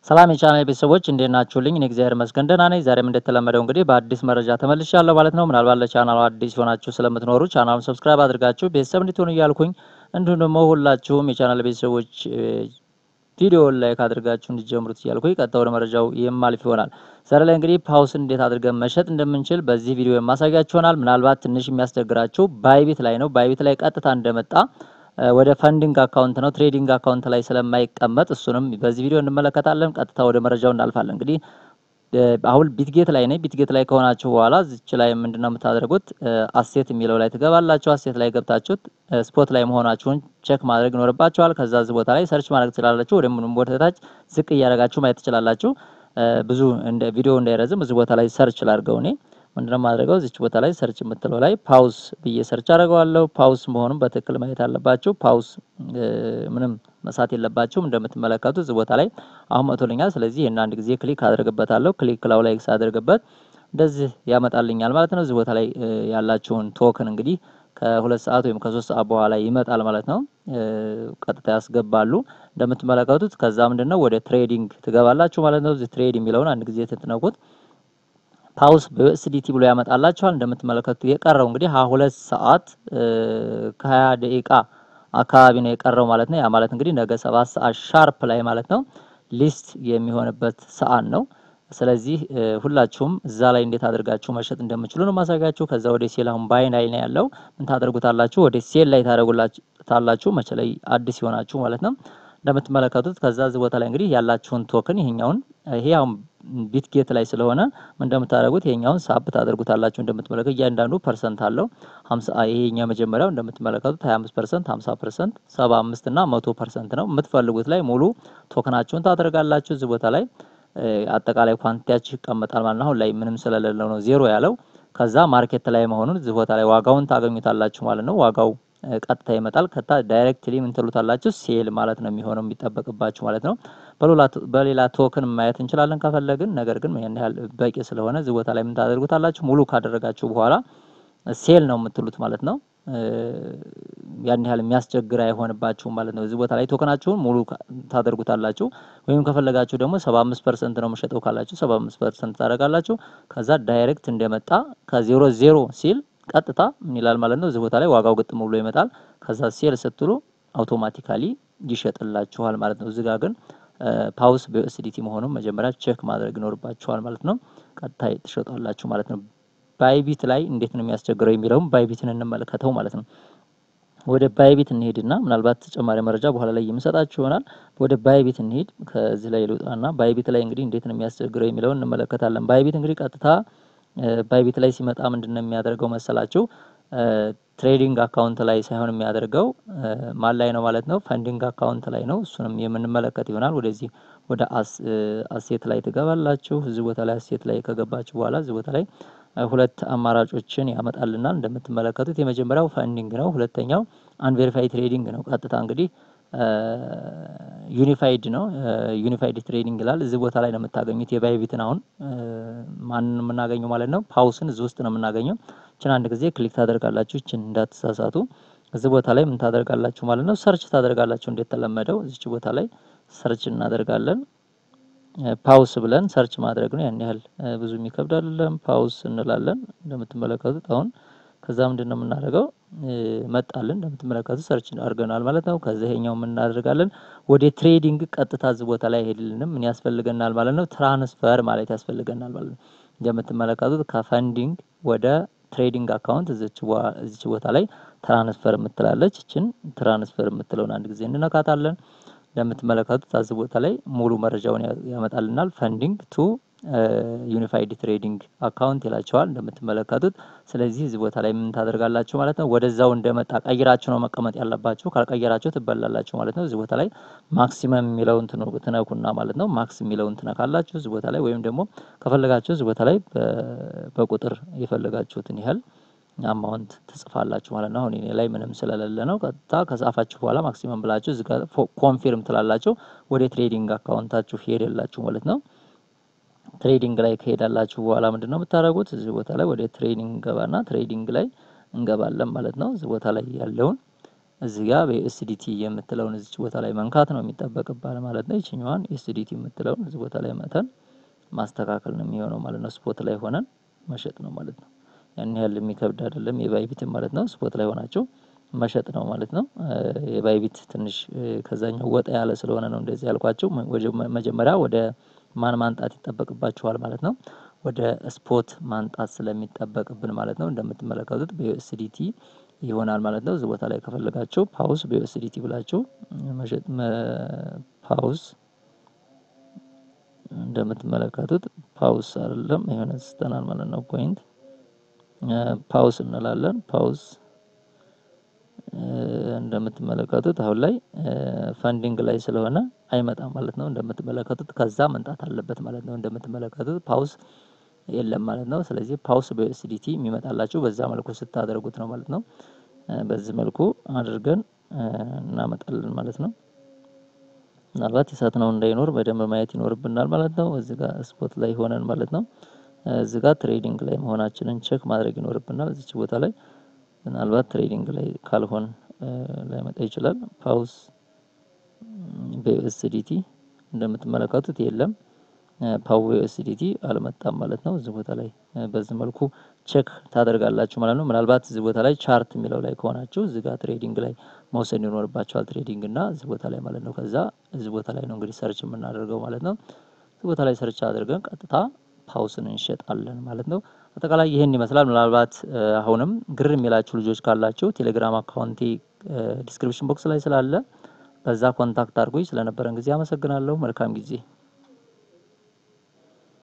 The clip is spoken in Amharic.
ሰላም የቻናል ቤተሰቦች እንዴት ናችሁልኝ? እኔ እግዚአብሔር ይመስገን ደህና ነኝ። ዛሬም እንደተለመደው እንግዲህ በአዲስ መረጃ ተመልሻለሁ ማለት ነው። ምናልባት ለቻናሉ አዲስ ሆናችሁ ስለምትኖሩ ቻናሉን ሰብስክራይብ አድርጋችሁ ቤተሰብ እንድትሆኑ እያልኩኝ እንዲሁም ደግሞ ሁላችሁም የቻናል ቤተሰቦች ቪዲዮውን ላይክ አድርጋችሁ እንድትጀምሩት እያልኩኝ ቀጥታ ወደ መረጃው የማልፍ ይሆናል። ዛሬ ላይ እንግዲህ ፓውስን እንዴት አድርገን መሸጥ እንደምንችል በዚህ ቪዲዮ የማሳያችሁ ይሆናል። ምናልባት ትንሽ የሚያስቸግራችሁ ባይቢት ላይ ነው። ባይቢት ላይ ቀጥታ እንደመጣ ወደ ፈንዲንግ አካውንት ነው ትሬዲንግ አካውንት ላይ ስለማይቀመጥ እሱንም በዚህ ቪዲዮ እንመለከታለን። ቀጥታ ወደ መረጃው እናልፋለን። እንግዲህ አሁን ቢትጌት ላይ ነኝ። ቢትጌት ላይ ከሆናችሁ በኋላ እዚች ላይ ምንድነው የምታደርጉት? አሴት የሚለው ላይ ትገባላችሁ። አሴት ላይ ገብታችሁት ስፖት ላይ መሆናችሁን ቼክ ማድረግ ይኖርባችኋል። ከዛ እዚህ ቦታ ላይ ሰርች ማድረግ ትችላላችሁ። ወደ ምንም ወደ ታች ዝቅ እያደረጋችሁ ማየት ትችላላችሁ። ብዙ እንደ ቪዲዮ እንዳይረዝም እዚህ ቦታ ላይ ሰርች ላድርገው እኔ ምንድነው ማድረገው? እዚች ቦታ ላይ ሰርች የምትለው ላይ ፓውስ ብዬ ሰርች አደርገዋለሁ። ፓውስ መሆኑን በትክክል ማየት አለባችሁ። ፓውስ ምንም መሳት የለባችሁም። እንደምትመለከቱት እዚህ ቦታ ላይ አሁን መጥቶልኛል። ስለዚህ እና አንድ ጊዜ ክሊክ አድርግበታለሁ። ክሊክ ላው ላይ ሳደርግበት እንደዚህ ያመጣልኛል ማለት ነው። እዚህ ቦታ ላይ ያላችሁን ቶክን እንግዲህ ከ2 ሰዓት ወይም ከ3 ሰዓት በኋላ ይመጣል ማለት ነው። ቀጥታ ያስገባሉ እንደምትመለከቱት። ከዛ ምንድነው ወደ ትሬዲንግ ትገባላችሁ ማለት ነው። እዚህ ትሬድ የሚለውን አንድ ጊዜ ትነኩት ፓውስ በዩኤስዲቲ ብሎ ያመጣላችኋል። እንደምትመለከቱት የቀረው እንግዲህ 2 ሰዓት ከ20 ደቂቃ አካባቢ ነው የቀረው ማለት ነው። ያ ማለት እንግዲህ ነገ 7 ሰዓት ሻርፕ ላይ ማለት ነው ሊስት የሚሆንበት ሰዓት ነው። ስለዚህ ሁላችሁም እዛ ላይ እንዴት አድርጋችሁ መሸጥ እንደምትችሉ ነው ማሳያችሁ። ከዛ ወደ ሴል አሁን ባይ ላይ ነው ያለው። ምን ታደርጉታላችሁ? ወደ ሴል ላይ ታደርጉላችሁ መቼ ላይ አዲስ ይሆናችሁ ማለት ነው። እንደምትመለከቱት ከዛ እዚህ ቦታ ላይ እንግዲህ ያላችሁን ቶክን ይሄ አሁን ቢትጌት ላይ ስለሆነ እንደምታደርጉት ይሄኛውን ሳብ ታደርጉታላችሁ። እንደምትመለከቱት እያንዳንዱ ፐርሰንት አለው 50 ይሄኛ መጀመሪያው እንደምትመለከቱት 25%፣ 50%፣ 75 እና 100% ነው። የምትፈልጉት ላይ ሙሉ ቶክናችሁን ታደርጋላችሁ። እዚህ ቦታ ላይ አጠቃላይ ኳንቲቲያችሁ ይቀመጣል ማለት ነው። አሁን ላይ ምንም ስለሌለው ነው ዜሮ ያለው። ከዛ ማርኬት ላይ መሆኑን እዚህ ቦታ ላይ ዋጋውን ታገኙታላችሁ ማለት ነው። ዋጋው ቀጥታ ይመጣል። ከታ ዳይሬክትሊ ምን ትሉታላችሁ? ሴል ማለት ነው የሚሆነው የሚጠበቅባችሁ ማለት ነው። በሌላ ቶክን ማየት እንችላለን ከፈለግን። ነገር ግን ያን ያህል በቂ ስለሆነ እዚህ ቦታ ላይ ምን ታደርጉታላችሁ? ሙሉ ካደረጋችሁ በኋላ ሴል ነው የምትሉት ማለት ነው። ያን ያህል የሚያስቸግር አይሆንባችሁም ማለት ነው። እዚህ ቦታ ላይ ቶክናችሁን ሙሉ ታደርጉታላችሁ። ወይም ከፈለጋችሁ ደግሞ 75% ነው መሸጠው ካላችሁ 75% ታደርጋላችሁ። ከዛ ዳይሬክት እንደመጣ ከ00 ሲል ቀጥታ ምን ይላል ማለት ነው። እዚህ ቦታ ላይ ዋጋው ግጥም ብሎ ይመጣል። ከዛ ሴል ስትሉ አውቶማቲካሊ ይሸጥላችኋል ማለት ነው። እዚህ ጋር ግን ፓውስ በዩኤስዲቲ መሆኑን መጀመሪያ ቼክ ማድረግ ይኖርባችኋል ማለት ነው። ቀጥታ ትሸጣላችሁ ማለት ነው። ባይቢት ላይ እንዴት ነው የሚያስቸግረው የሚለውም ባይቢትን እንመለከተው ማለት ነው። ወደ ባይቢት እንሄድና ምናልባት ተጨማሪ መረጃ በኋላ ላይ የምሰጣችሁ ይሆናል። ወደ ባይቢት እንሄድ። ከዚህ ላይ ልውጣና ባይቢት ላይ እንግዲህ እንዴት ነው የሚያስቸግረው የሚለውን እንመለከታለን። ባይቢት እንግዲህ ቀጥታ ባይቢት ላይ ሲመጣ ምንድነው የሚያደርገው መሰላችሁ? ትሬዲንግ አካውንት ላይ ሳይሆን የሚያደርገው ማን ላይ ነው ማለት ነው? ፈንዲንግ አካውንት ላይ ነው። እሱንም የምንመለከት ይሆናል። ወደዚህ ወደ አሴት ላይ ትገባላችሁ። እዚህ ቦታ ላይ አሴት ላይ ከገባችሁ በኋላ እዚህ ቦታ ላይ ሁለት አማራጮችን ያመጣልናል። እንደምትመለከቱት የመጀመሪያው ፈንዲንግ ነው። ሁለተኛው አንቬሪፋይድ ትሬዲንግ ነው። ቀጥታ እንግዲህ ዩኒፋይድ ነው። ዩኒፋይድ ትሬዲንግ ይላል። እዚህ ቦታ ላይ ነው የምታገኙት የባይቢትን አሁን ማንን የምናገኘው ማለት ነው? ፓውስን እዚህ ውስጥ ነው የምናገኘው። እቺን አንድ ጊዜ ክሊክ ታደርጋላችሁ። እቺን እንዳትሳሳቱ። እዚህ ቦታ ላይ ምን ታደርጋላችሁ ማለት ነው? ሰርች ታደርጋላችሁ። እንዴት ተለመደው እዚች ቦታ ላይ ሰርች እናደርጋለን። ፓውስ ብለን ሰርች ማድረግ ነው። ያን ያህል ብዙ የሚከብድ አይደለም። ፓውስ እንላለን እንደምትመለከቱት አሁን ከዛ ምንድነው የምናደርገው? መጣልን እንደምትመለከቱት ሰርች አድርገናል ማለት ነው። ከዛ ይሄኛው ምን እናደርጋለን? ወደ ትሬዲንግ ቀጥታ እዚህ ቦታ ላይ ሄድልንም ምን ያስፈልገናል ማለት ነው? ትራንስፈር ማለት ያስፈልገናል ማለት ነው። እንደምትመለከቱት ከፈንዲንግ ወደ ትሬዲንግ አካውንት እዚች ቦታ ላይ ትራንስፈር የምትላለች እቺን ትራንስፈር የምትለውን አንድ ጊዜ እንነካታለን። እንደምትመለከቱት እዚህ ቦታ ላይ ሙሉ መረጃውን ያመጣልናል። ፈንዲንግ ቱ ዩኒፋይድ ትሬዲንግ አካውንት ይላችኋል እንደምትመለከቱት። ስለዚህ እዚህ ቦታ ላይ ምን ታደርጋላችሁ ማለት ነው? ወደዛው እንደመጣ ቀይራችሁ ነው መቀመጥ ያለባችሁ። ካልቀየራችሁ ትበላላችሁ ማለት ነው። እዚህ ቦታ ላይ ማክሲመም የሚለውን ትነኩና ማለት ነው ማክስ የሚለውን ትነካላችሁ እዚህ ቦታ ላይ። ወይም ደግሞ ከፈለጋችሁ እዚህ ቦታ ላይ በቁጥር የፈለጋችሁትን ያህል አማውንት ትጽፋላችሁ ማለት ነው። አሁን እኔ ላይ ምንም ስለሌለ ነው። ቀጥታ ከጻፋችሁ በኋላ ማክሲመም ብላችሁ እዚህ ጋር ኮንፊርም ትላላችሁ። ወደ ትሬዲንግ አካውንታችሁ ሄደላችሁ ማለት ነው። ትሬዲንግ ላይ ከሄዳላችሁ በኋላ ምንድነው የምታደርጉት? እዚህ ቦታ ላይ ወደ ትሬዲንግ ገባና ትሬዲንግ ላይ እንገባለን ማለት ነው። እዚህ ቦታ ላይ ያለውን እዚህ ጋር በዩኤስዲቲ የምትለውን እዚች ቦታ ላይ መንካት ነው የሚጠበቅባል ማለት ነው። ይችኛዋን ዩኤስዲቲ የምትለውን እዚህ ቦታ ላይ መተን ማስተካከል ነው የሚሆነው ማለት ነው። ስፖት ላይ ሆነን መሸጥ ነው ማለት ነው። ያን ያህል የሚከብድ አይደለም የባይቢት ማለት ነው። ስፖት ላይ ሆናችሁ መሸጥ ነው ማለት ነው። የባይቢት ትንሽ ከዛኛው ወጣ ያለ ስለሆነ ነው እንደዚህ ያልኳችሁ። መጀመሪያ ወደ ማን ማንጣት ይጠበቅባችኋል ማለት ነው። ወደ ስፖት ማንጣት ስለሚጠበቅብን ማለት ነው። እንደምትመለከቱት በዩኤስዲቲ ይሆናል ማለት ነው። እዚህ ቦታ ላይ ከፈለጋችሁ ፓውስ በዩኤስዲቲ ብላችሁ መሸጥ ፓውስ እንደምትመለከቱት ፓውስ አይደለም የሆነ ስተናል ማለት ነው። ፖይንት ፓውስ እንላለን። ፓውስ እንደምትመለከቱት አሁን ላይ ፋንዲንግ ላይ ስለሆነ አይመጣም ማለት ነው። እንደምትመለከቱት ከዛ መንጣት አለበት ማለት ነው። እንደምትመለከቱት ፓውስ የለም ማለት ነው። ስለዚህ ፓውስ በዩኤስዲቲ የሚመጣላችሁ በዛ መልኩ ስታደርጉት ነው ማለት ነው። በዚህ መልኩ አድርገን እናመጣለን ማለት ነው። ምናልባት እሳት ነው እንዳይኖር በደንብ ማየት ይኖርብናል ማለት ነው። እዚህ ጋር ስፖት ላይ ሆነን ማለት ነው። እዚህ ጋር ትሬዲንግ ላይ መሆናችንን ቼክ ማድረግ ይኖርብናል። እዚች ቦታ ላይ ምናልባት ትሬዲንግ ላይ ካልሆን ላይመጣ ይችላል። ፓውስ በዩኤስዲቲ እንደምትመለከቱት የለም። ፓው ዩኤስዲቲ አልመጣም ማለት ነው። እዚህ ቦታ ላይ በዚህ መልኩ ቼክ ታደርጋላችሁ ማለት ነው። ምናልባት እዚህ ቦታ ላይ ቻርት የሚለው ላይ ከሆናችሁ እዚህ ጋር ትሬዲንግ ላይ መውሰድ ይኖርባችኋል። ትሬዲንግ እና እዚህ ቦታ ላይ ማለት ነው። ከዛ እዚህ ቦታ ላይ ነው እንግዲህ ሰርች የምናደርገው ማለት ነው። እዚህ ቦታ ላይ ሰርች አድርገን ቀጥታ ፓውስን እንሸጣለን ማለት ነው። አጠቃላይ ይሄን ይመስላል። ምናልባት አሁንም ግር የሚላችሁ ልጆች ካላችሁ ቴሌግራም አካውንቴ ዲስክሪፕሽን ቦክስ ላይ ስላለ በዛ ኮንታክት አድርጉኝ። ስለነበረን ጊዜ አመሰግናለሁ። መልካም ጊዜ